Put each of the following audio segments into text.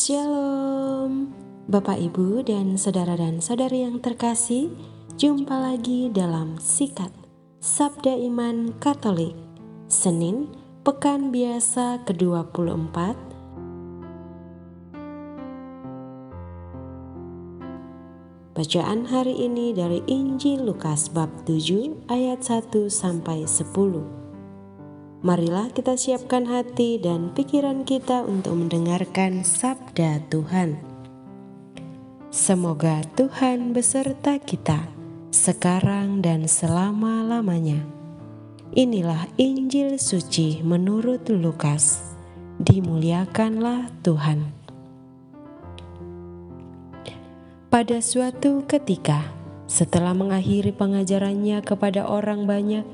Shalom, Bapak Ibu dan saudara-saudari yang terkasih. Jumpa lagi dalam Sikat Sabda Iman Katolik, Senin, Pekan Biasa ke-24. Bacaan hari ini dari Injil Lukas bab 7 ayat 1 sampai 10. Marilah kita siapkan hati dan pikiran kita untuk mendengarkan sabda Tuhan. Semoga Tuhan beserta kita sekarang dan selama-lamanya. Inilah Injil suci menurut Lukas. Dimuliakanlah Tuhan. Pada suatu ketika, setelah mengakhiri pengajarannya kepada orang banyak,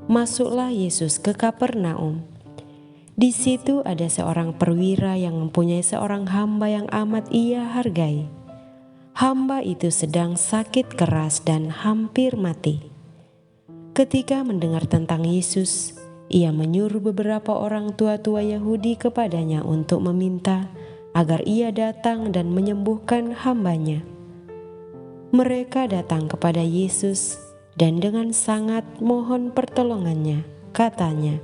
masuklah Yesus ke Kapernaum. Di situ ada seorang perwira yang mempunyai seorang hamba yang amat ia hargai. Hamba itu sedang sakit keras dan hampir mati. Ketika mendengar tentang Yesus, ia menyuruh beberapa orang tua-tua Yahudi kepadanya untuk meminta agar ia datang dan menyembuhkan hambanya. Mereka datang kepada Yesus dan dengan sangat mohon pertolongannya, katanya,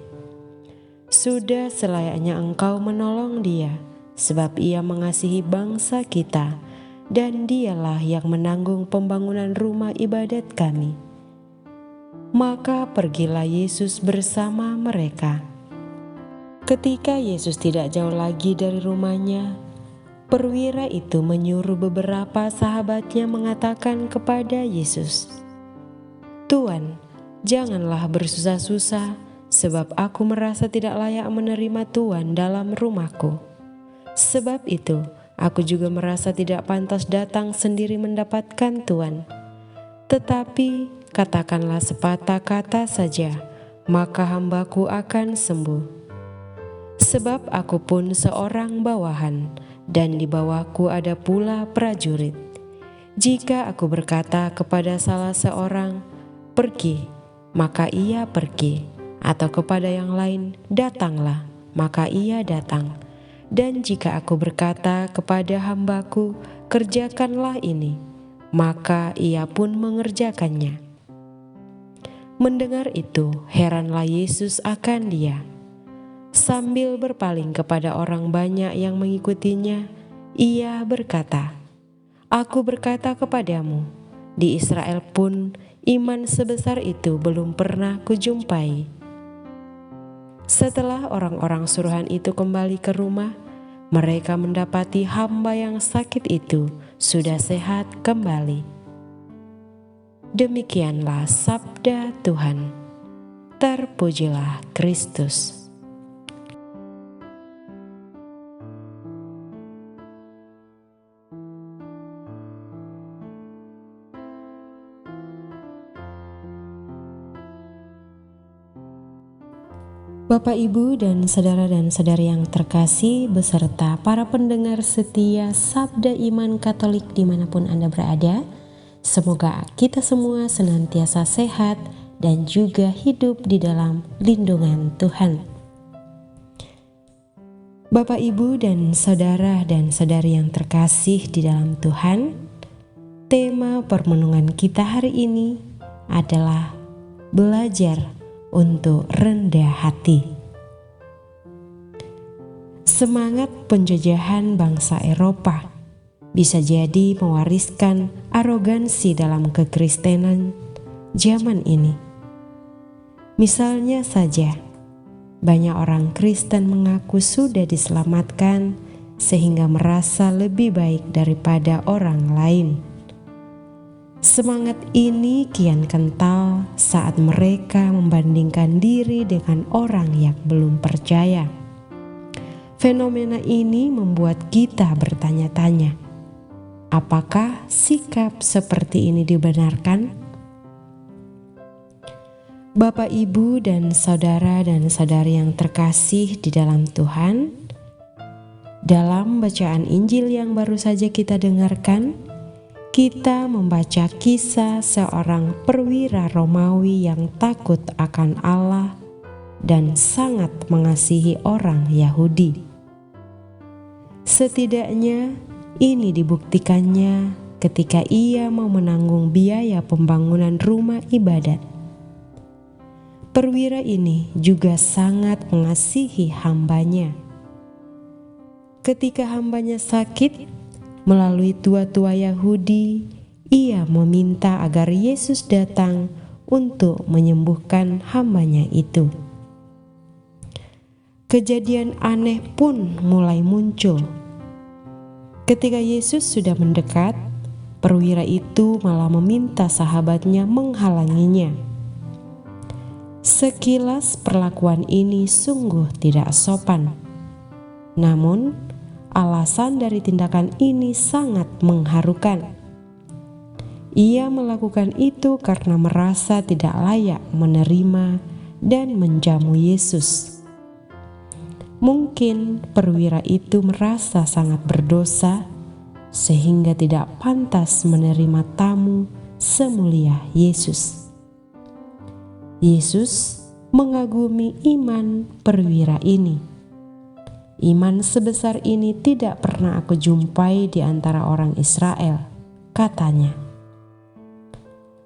"Sudah selayaknya engkau menolong dia, sebab ia mengasihi bangsa kita, dan dialah yang menanggung pembangunan rumah ibadat kami." Maka pergilah Yesus bersama mereka. Ketika Yesus tidak jauh lagi dari rumahnya, perwira itu menyuruh beberapa sahabatnya mengatakan kepada Yesus, "Tuan, janganlah bersusah-susah, sebab aku merasa tidak layak menerima Tuan dalam rumahku. Sebab itu, aku juga merasa tidak pantas datang sendiri mendapatkan Tuan. Tetapi katakanlah sepatah kata saja, maka hambaku akan sembuh. Sebab aku pun seorang bawahan, dan di bawahku ada pula prajurit. Jika aku berkata kepada salah seorang, 'Pergi,' maka ia pergi, atau kepada yang lain, 'Datanglah,' maka ia datang. Dan jika aku berkata kepada hambaku, 'Kerjakanlah ini,' maka ia pun mengerjakannya." Mendengar itu, heranlah Yesus akan dia. Sambil berpaling kepada orang banyak yang mengikutinya, ia berkata, "Aku berkata kepadamu, di Israel pun iman sebesar itu belum pernah kujumpai." Setelah orang-orang suruhan itu kembali ke rumah, mereka mendapati hamba yang sakit itu sudah sehat kembali. Demikianlah sabda Tuhan. Terpujilah Kristus. Bapak, Ibu, dan saudara-saudari yang terkasih, beserta para pendengar setia Sabda Iman Katolik dimanapun Anda berada, semoga kita semua senantiasa sehat dan juga hidup di dalam lindungan Tuhan. Bapak, Ibu, dan saudara-saudari yang terkasih di dalam Tuhan, tema permenungan kita hari ini adalah belajar untuk rendah hati. Semangat penjajahan bangsa Eropa bisa jadi mewariskan arogansi dalam kekristenan zaman ini. Misalnya saja, banyak orang Kristen mengaku sudah diselamatkan sehingga merasa lebih baik daripada orang lain. Semangat ini kian kental saat mereka membandingkan diri dengan orang yang belum percaya. Fenomena ini membuat kita bertanya-tanya, apakah sikap seperti ini dibenarkan? Bapak, Ibu, dan saudara-saudari yang terkasih di dalam Tuhan, dalam bacaan Injil yang baru saja kita dengarkan, kita membaca kisah seorang perwira Romawi yang takut akan Allah dan sangat mengasihi orang Yahudi. Setidaknya ini dibuktikannya ketika ia mau menanggung biaya pembangunan rumah ibadat. Perwira ini juga sangat mengasihi hambanya. Ketika hambanya sakit, melalui tua-tua Yahudi, ia meminta agar Yesus datang untuk menyembuhkan hambanya itu. Kejadian aneh pun mulai muncul. Ketika Yesus sudah mendekat, perwira itu malah meminta sahabatnya menghalanginya. Sekilas perlakuan ini sungguh tidak sopan. Namun, alasan dari tindakan ini sangat mengharukan. Ia melakukan itu karena merasa tidak layak menerima dan menjamu Yesus. Mungkin perwira itu merasa sangat berdosa sehingga tidak pantas menerima tamu semulia Yesus. Yesus mengagumi iman perwira ini. Iman sebesar ini tidak pernah aku jumpai di antara orang Israel, katanya.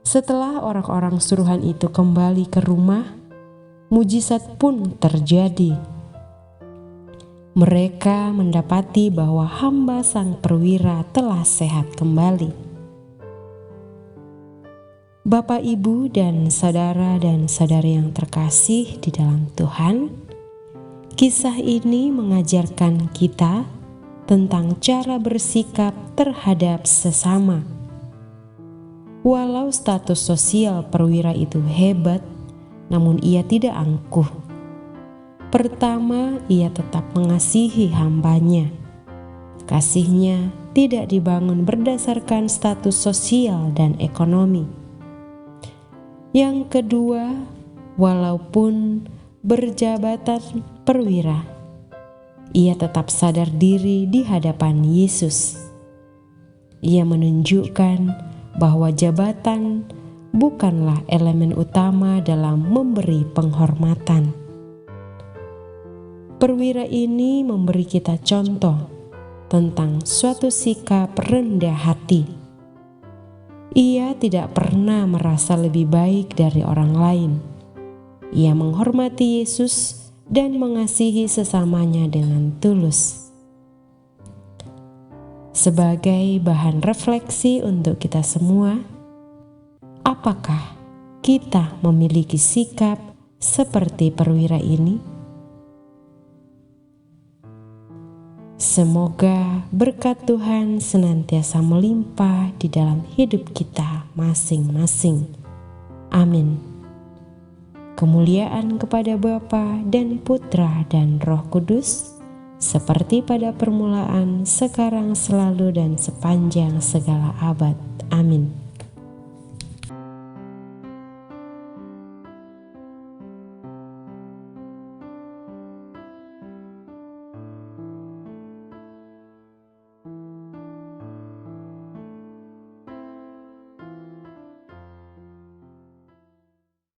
Setelah orang-orang suruhan itu kembali ke rumah, mujizat pun terjadi. Mereka mendapati bahwa hamba sang perwira telah sehat kembali. Bapak, Ibu, dan saudara-saudari yang terkasih di dalam Tuhan, kisah ini mengajarkan kita tentang cara bersikap terhadap sesama. Walau status sosial perwira itu hebat, namun ia tidak angkuh. Pertama, ia tetap mengasihi hambanya. Kasihnya tidak dibangun berdasarkan status sosial dan ekonomi. Yang kedua, walaupun berjabatan perwira, ia tetap sadar diri di hadapan Yesus. Ia menunjukkan bahwa jabatan bukanlah elemen utama dalam memberi penghormatan. Perwira ini memberi kita contoh tentang suatu sikap rendah hati. Ia tidak pernah merasa lebih baik dari orang lain. Ia menghormati Yesus dan mengasihi sesamanya dengan tulus. Sebagai bahan refleksi untuk kita semua, apakah kita memiliki sikap seperti perwira ini? Semoga berkat Tuhan senantiasa melimpah di dalam hidup kita masing-masing. Amin. Kemuliaan kepada Bapa dan Putra dan Roh Kudus, seperti pada permulaan, sekarang, selalu, dan sepanjang segala abad. Amin.